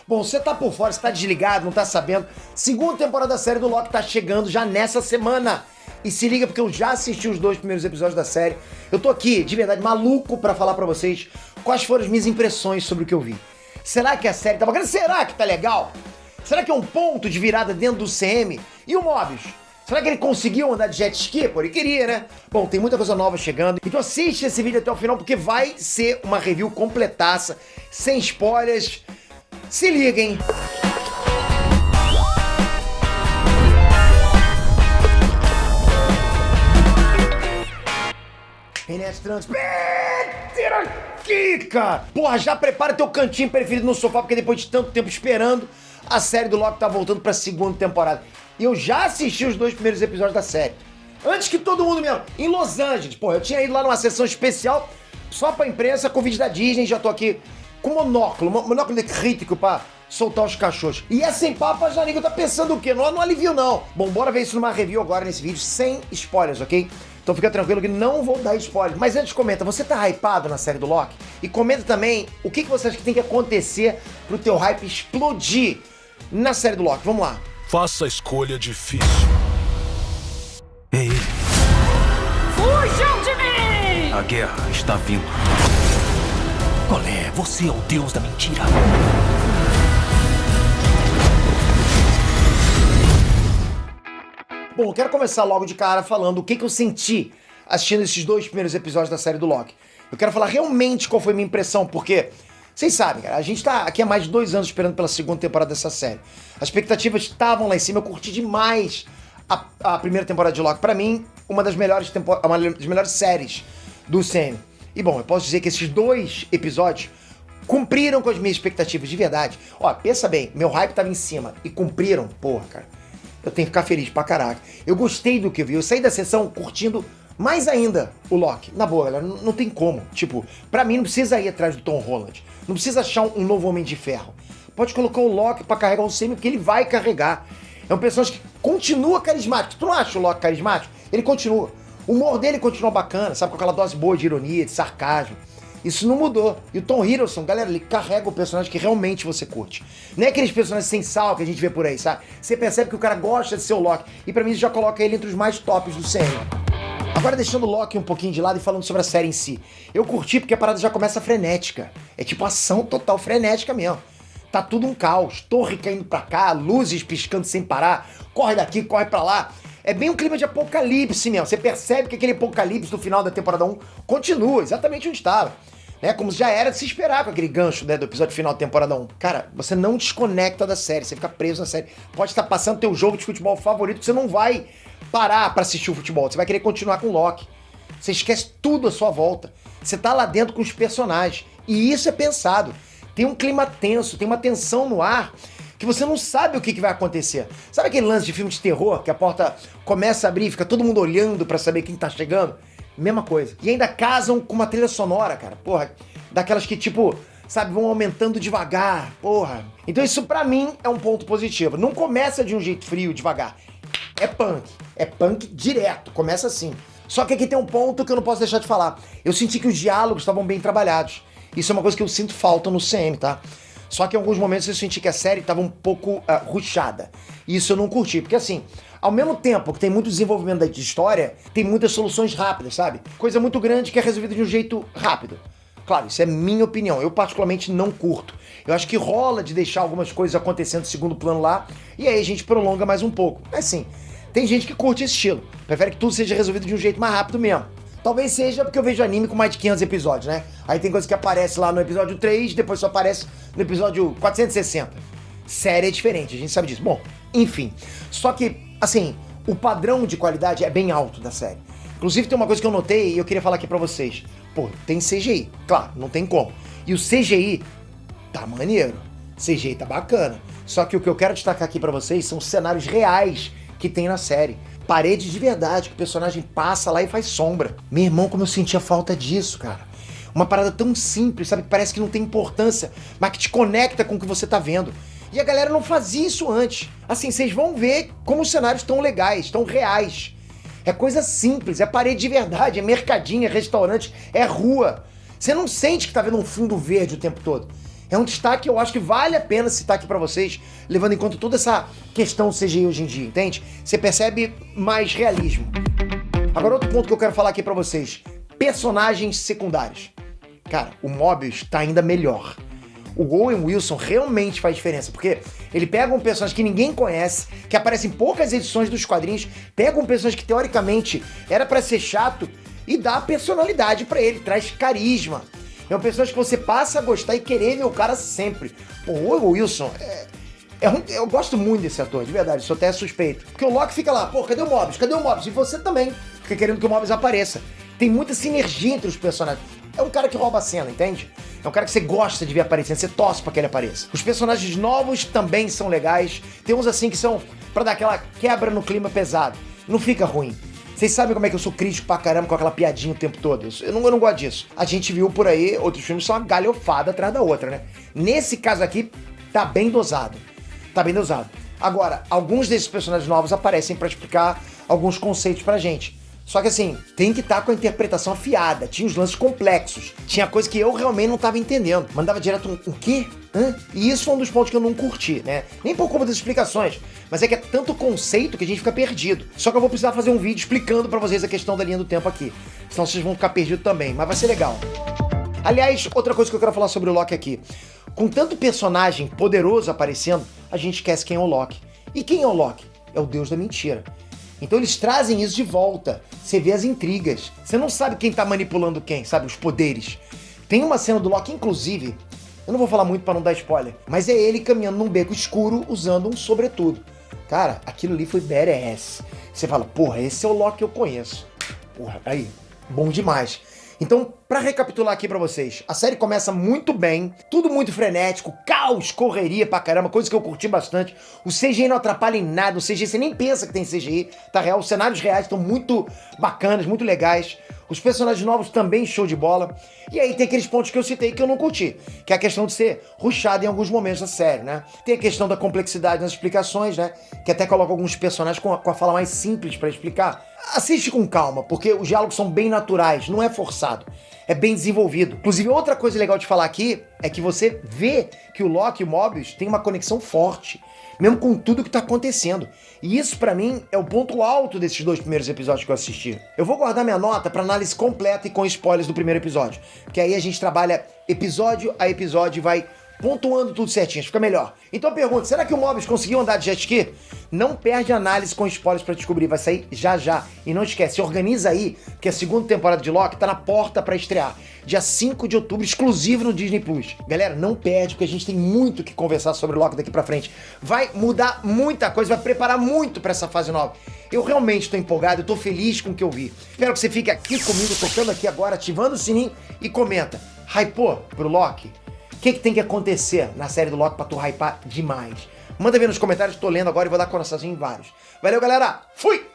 Bom, você tá por fora, você tá desligado, não tá sabendo. Segunda temporada da série do Loki tá chegando já nessa semana. E se liga porque eu já assisti os 2 primeiros episódios da série. Eu tô aqui, de verdade, maluco pra falar pra vocês quais foram as minhas impressões sobre o que eu vi. Será que a série tá bacana? Será que tá legal? Será que é um ponto de virada dentro do CM? E o Mobius? Será que ele conseguiu andar de jet ski? Pô, ele queria, né? Bom, tem muita coisa nova chegando. Então assiste esse vídeo até o final porque vai ser uma review completaça, sem spoilers. Se liguem! Penetrante, tira aqui, cara! Porra, já prepara teu cantinho preferido no sofá, porque depois de tanto tempo esperando, a série do Loki tá voltando pra segunda temporada. E eu já assisti os 2 primeiros episódios da série. Antes que todo mundo mesmo, em Los Angeles. Porra, eu tinha ido lá numa sessão especial só pra imprensa, convite da Disney, já tô aqui com monóculo de crítico pra soltar os cachorros. E é sem papo, a Janiga tá pensando o quê? Não alivio, não. Bom, bora ver isso numa review agora nesse vídeo, sem spoilers, ok? Então fica tranquilo que não vou dar spoilers. Mas antes comenta, você tá hypado na série do Loki? E comenta também o que você acha que tem que acontecer pro teu hype explodir na série do Loki. Vamos lá. Faça a escolha difícil. Ei, Fujam de mim! a guerra está vindo. Qual é? Você é o deus da mentira. Bom, eu quero começar logo de cara falando o que eu senti assistindo esses 2 primeiros episódios da série do Loki. Eu quero falar realmente qual foi a minha impressão, porque vocês sabem, cara, a gente tá aqui há mais de 2 anos esperando pela segunda temporada dessa série. As expectativas estavam lá em cima, eu curti demais a primeira temporada de Loki. Pra mim, uma das melhores séries do CM. E bom, eu posso dizer que esses 2 episódios cumpriram com as minhas expectativas de verdade. Ó, pensa bem, meu hype tava em cima e cumpriram, porra, cara. Eu tenho que ficar feliz pra caraca. Eu gostei do que eu vi, eu saí da sessão curtindo mais ainda o Loki. Na boa, galera, não tem como. Tipo, pra mim não precisa ir atrás do Tom Holland. Não precisa achar um novo Homem de Ferro. Pode colocar o Loki pra carregar o CM, porque ele vai carregar. É um personagem que continua carismático. Tu não acha o Loki carismático? Ele continua. O humor dele continua bacana, sabe? Com aquela dose boa de ironia, de sarcasmo. Isso não mudou. E o Tom Hiddleston, galera, ele carrega o personagem que realmente você curte. Não é aqueles personagens sem sal que a gente vê por aí, sabe? Você percebe que o cara gosta de ser o Loki. E pra mim isso já coloca ele entre os mais tops do CM. Agora deixando o Loki um pouquinho de lado e falando sobre a série em si. Eu curti porque a parada já começa frenética. É tipo ação total frenética mesmo. Tá tudo um caos. Torre caindo pra cá, luzes piscando sem parar. Corre daqui, corre pra lá. É bem um clima de apocalipse mesmo. Você percebe que aquele apocalipse do final da temporada 1 continua exatamente onde estava. Como já era de se esperar com aquele gancho, né, do episódio final da temporada 1. Cara, você não desconecta da série, você fica preso na série. Pode estar passando teu jogo de futebol favorito, que você não vai parar pra assistir o futebol, você vai querer continuar com o Loki. Você esquece tudo à sua volta. Você tá lá dentro com os personagens. E isso é pensado. Tem um clima tenso, tem uma tensão no ar que você não sabe o que vai acontecer. Sabe aquele lance de filme de terror, que a porta começa a abrir e fica todo mundo olhando pra saber quem tá chegando? Mesma coisa. E ainda casam com uma trilha sonora, cara. Porra, daquelas que, tipo, sabe, vão aumentando devagar. Porra. Então isso pra mim é um ponto positivo. Não começa de um jeito frio, devagar. É punk. É punk direto. Começa assim. Só que aqui tem um ponto que eu não posso deixar de falar. Eu senti que os diálogos estavam bem trabalhados. Isso é uma coisa que eu sinto falta no CM, tá? Só que em alguns momentos eu senti que a série estava um pouco rushada. E isso eu não curti, porque assim, ao mesmo tempo que tem muito desenvolvimento de história, tem muitas soluções rápidas, sabe? Coisa muito grande que é resolvida de um jeito rápido. Claro, isso é minha opinião, eu particularmente não curto. Eu acho que rola de deixar algumas coisas acontecendo em segundo plano lá, e aí a gente prolonga mais um pouco. Mas assim, tem gente que curte esse estilo, prefere que tudo seja resolvido de um jeito mais rápido mesmo. Talvez seja porque eu vejo anime com mais de 500 episódios, né? Aí tem coisa que aparece lá no episódio 3, depois só aparece no episódio 460. Série é diferente, a gente sabe disso. Bom, enfim. Só que, assim, o padrão de qualidade é bem alto da série. Inclusive tem uma coisa que eu notei e eu queria falar aqui pra vocês. Pô, tem CGI, claro, não tem como. E o CGI tá maneiro. CGI tá bacana. Só que o que eu quero destacar aqui pra vocês são os cenários reais que tem na série. Paredes de verdade, que o personagem passa lá e faz sombra. Meu irmão, como eu sentia falta disso, cara. Uma parada tão simples, sabe? Que parece que não tem importância, mas que te conecta com o que você tá vendo. E a galera não fazia isso antes. Assim, vocês vão ver como os cenários estão legais, estão reais. É coisa simples, é parede de verdade, é mercadinho, é restaurante, é rua. Você não sente que tá vendo um fundo verde o tempo todo. É um destaque que eu acho que vale a pena citar aqui pra vocês, levando em conta toda essa questão CGI hoje em dia, entende? Você percebe mais realismo. Agora, outro ponto que eu quero falar aqui pra vocês. Personagens secundários. Cara, o Mobius tá ainda melhor. O Owen Wilson realmente faz diferença, porque ele pega um personagem que ninguém conhece, que aparece em poucas edições dos quadrinhos, pega um personagem que teoricamente era pra ser chato e dá personalidade pra ele, traz carisma. É um personagem que você passa a gostar e querer ver o cara sempre. Pô, o Owen Wilson eu gosto muito desse ator, de verdade, sou até suspeito. Porque o Loki fica lá, pô, cadê o Mobius? Cadê o Mobius? E você também fica querendo que o Mobius apareça. Tem muita sinergia entre os personagens. É um cara que rouba a cena, entende? É um cara que você gosta de ver aparecendo, você torce pra que ele apareça. Os personagens novos também são legais. Tem uns assim que são pra dar aquela quebra no clima pesado. Não fica ruim. Vocês sabem como é que eu sou crítico pra caramba com aquela piadinha o tempo todo. Eu não gosto disso. A gente viu por aí, outros filmes são uma galhofada atrás da outra, né? Nesse caso aqui, tá bem dosado. Tá bem dosado. Agora, alguns desses personagens novos aparecem pra explicar alguns conceitos pra gente. Só que assim, tem que estar com a interpretação afiada, tinha os lances complexos, tinha coisa que eu realmente não tava entendendo. Mandava direto o quê? Hã? E isso foi um dos pontos que eu não curti, né? Nem por conta das explicações, mas é que é tanto conceito que a gente fica perdido. Só que eu vou precisar fazer um vídeo explicando pra vocês a questão da linha do tempo aqui, senão vocês vão ficar perdidos também, mas vai ser legal. Aliás, outra coisa que eu quero falar sobre o Loki aqui. Com tanto personagem poderoso aparecendo, a gente esquece quem é o Loki. E quem é o Loki? É o deus da mentira. Então eles trazem isso de volta. Você vê as intrigas. Você não sabe quem tá manipulando quem, sabe? Os poderes. Tem uma cena do Loki, inclusive, eu não vou falar muito pra não dar spoiler, mas é ele caminhando num beco escuro usando um sobretudo. Cara, aquilo ali foi badass. Você fala, porra, esse é o Loki que eu conheço. Porra, aí, bom demais. Então, pra recapitular aqui pra vocês, a série começa muito bem, tudo muito frenético, caos, correria pra caramba, coisa que eu curti bastante. O CGI não atrapalha em nada, o CGI você nem pensa que tem CGI, tá real, os cenários reais estão muito bacanas, muito legais. Os personagens novos também show de bola. E aí tem aqueles pontos que eu citei que eu não curti, que é a questão de ser rushado em alguns momentos da série, né? Tem a questão da complexidade nas explicações, né? Que até coloca alguns personagens com a fala mais simples pra explicar. Assiste com calma, porque os diálogos são bem naturais, não é forçado. É bem desenvolvido. Inclusive, outra coisa legal de falar aqui é que você vê que o Loki e o Mobius têm uma conexão forte, mesmo com tudo que tá acontecendo. E isso, pra mim, é o ponto alto desses 2 primeiros episódios que eu assisti. Eu vou guardar minha nota pra análise completa e com spoilers do primeiro episódio, porque aí a gente trabalha episódio a episódio e vai pontuando tudo certinho, fica melhor. Então eu pergunto, será que o Mobius conseguiu andar de jet ski? Não perde a análise com spoilers pra descobrir, vai sair já já. E não esquece, organiza aí, que a segunda temporada de Loki tá na porta pra estrear. Dia 5 de outubro, exclusivo no Disney Plus. Galera, não perde, porque a gente tem muito que conversar sobre Loki daqui pra frente. Vai mudar muita coisa, vai preparar muito pra essa fase nova. Eu realmente tô empolgado, eu tô feliz com o que eu vi. Espero que você fique aqui comigo, tocando aqui agora, ativando o sininho e comenta. Hypou pro Loki? O que tem que acontecer na série do Loki pra tu hypar demais? Manda ver nos comentários, tô lendo agora e vou dar coraçãozinho em vários. Valeu, galera! Fui!